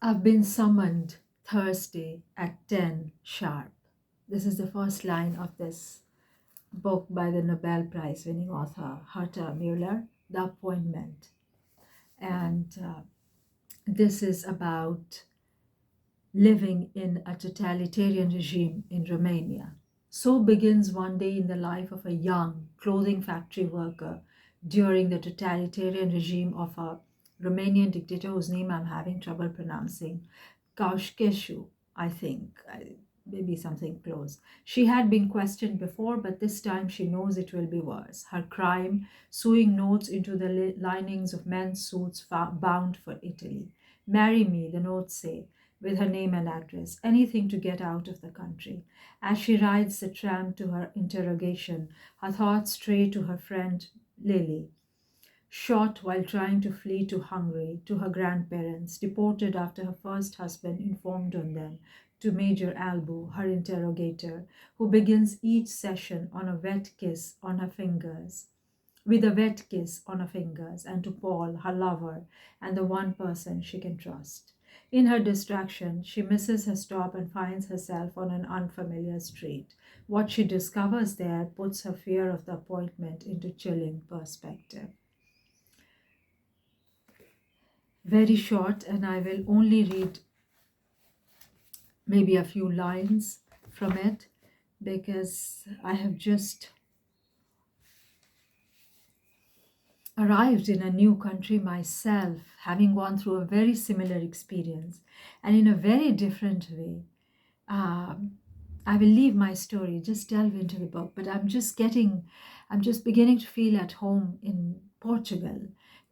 I've been summoned Thursday at 10 sharp. This is the first line of this book by the Nobel Prize winning author Herta Muller, The Appointment. And this is about living in a totalitarian regime in Romania. So begins one day in the life of a young clothing factory worker during the totalitarian regime of a Romanian dictator whose name I'm having trouble pronouncing, Ceausescu, I think. Maybe something close. She had been questioned before, but this time she knows it will be worse. Her crime, sewing notes into the linings of men's suits bound for Italy. Marry me, the notes say, with her name and address, anything to get out of the country. As she rides the tram to her interrogation, her thoughts stray to her friend Lily, shot while trying to flee to Hungary, to her grandparents, deported after her first husband informed on them, to Major Albu, her interrogator, who begins each session on a wet kiss on her fingers with a wet kiss on her fingers, and to Paul, her lover, and the one person she can trust. In her distraction, she misses her stop and finds herself on an unfamiliar street. What she discovers there puts her fear of the appointment into chilling perspective. Very short, and I will only read maybe a few lines from it because I have just arrived in a new country myself, having gone through a very similar experience and in a very different way. Um, I will leave my story, just delve into the book, but I'm just beginning to feel at home in Portugal,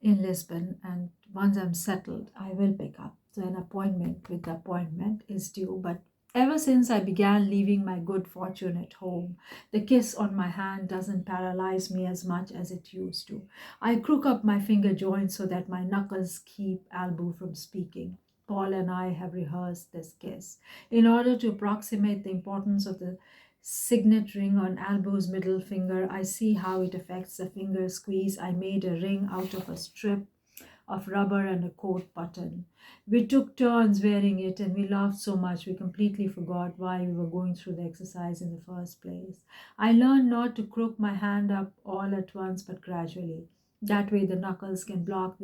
in Lisbon, and once I'm settled, I will pick up. So an appointment with the appointment is due, but ever since I began leaving my good fortune at home, the kiss on my hand doesn't paralyze me as much as it used to. I crook up my finger joints so that my knuckles keep Albu from speaking. Paul and I have rehearsed this kiss. In order to approximate the importance of the signet ring on Albu's middle finger, I see how it affects the finger squeeze. I made a ring out of a strip of rubber and a coat button. We took turns wearing it and we laughed so much we completely forgot why we were going through the exercise in the first place. I learned not to crook my hand up all at once but gradually. That way the knuckles can block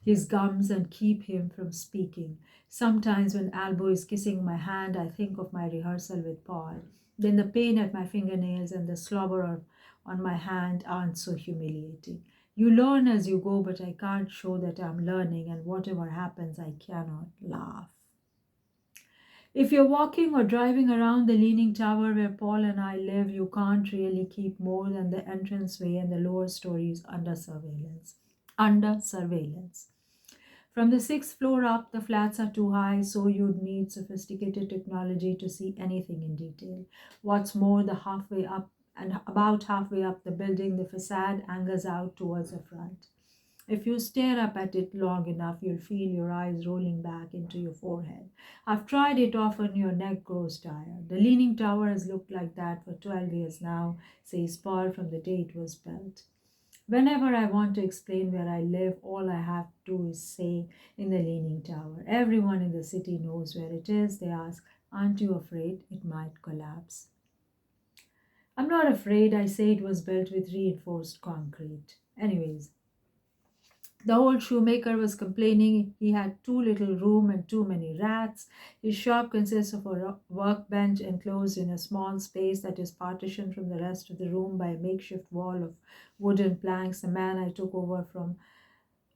his gums and keep him from speaking. Sometimes when Albo is kissing my hand, I think of my rehearsal with Paul. Then the pain at my fingernails and the slobber on my hand aren't so humiliating. You learn as you go, but I can't show that I'm learning, and whatever happens, I cannot laugh. If you're walking or driving around the Leaning Tower where Paul and I live, you can't really keep more than the entranceway and the lower stories under surveillance. Under surveillance. From the sixth floor up, the flats are too high, so you'd need sophisticated technology to see anything in detail. What's more, the halfway up and about halfway up the building, the facade angles out towards the front. If you stare up at it long enough, you'll feel your eyes rolling back into your forehead. I've tried it often, your neck grows tired. The Leaning Tower has looked like that for 12 years now, says Paul, from the day it was built. Whenever I want to explain where I live, all I have to do is say in the Leaning Tower. Everyone in the city knows where it is. They ask, aren't you afraid it might collapse? I'm not afraid. I say it was built with reinforced concrete. Anyways, the old shoemaker was complaining he had too little room and too many rats. His shop consists of a workbench enclosed in a small space that is partitioned from the rest of the room by a makeshift wall of wooden planks. The man I took over from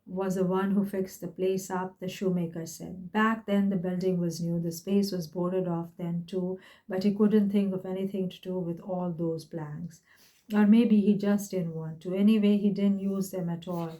was the one who fixed the place up, the shoemaker said. Back then, the building was new. The space was boarded off then too, but he couldn't think of anything to do with all those planks. Or maybe he just didn't want to. Anyway, he didn't use them at all.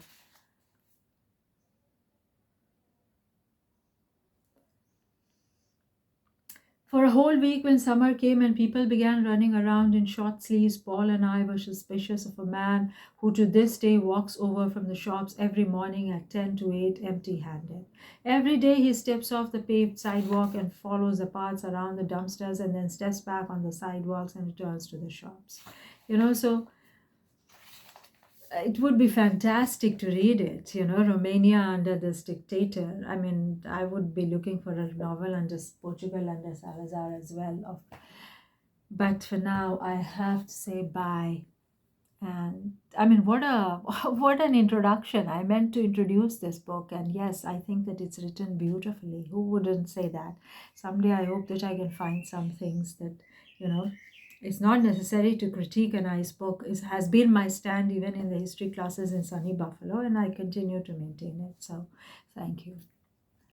For a whole week, when summer came and people began running around in short sleeves, Paul and I were suspicious of a man who to this day walks over from the shops every morning at 10 to 8 empty handed. Every day he steps off the paved sidewalk and follows the paths around the dumpsters and then steps back on the sidewalks and returns to the shops. So it would be fantastic to read it, Romania under this dictator. I mean, I would be looking for a novel under Portugal under Salazar as well. But for now, I have to say bye. And I mean, what a what an introduction. I meant to introduce this book, and yes, I think that it's written beautifully. Who wouldn't say that? Someday I hope that I can find some things that, you know, it's not necessary to critique a nice book. It has been my stand even in the history classes in sunny Buffalo, and I continue to maintain it. So thank you.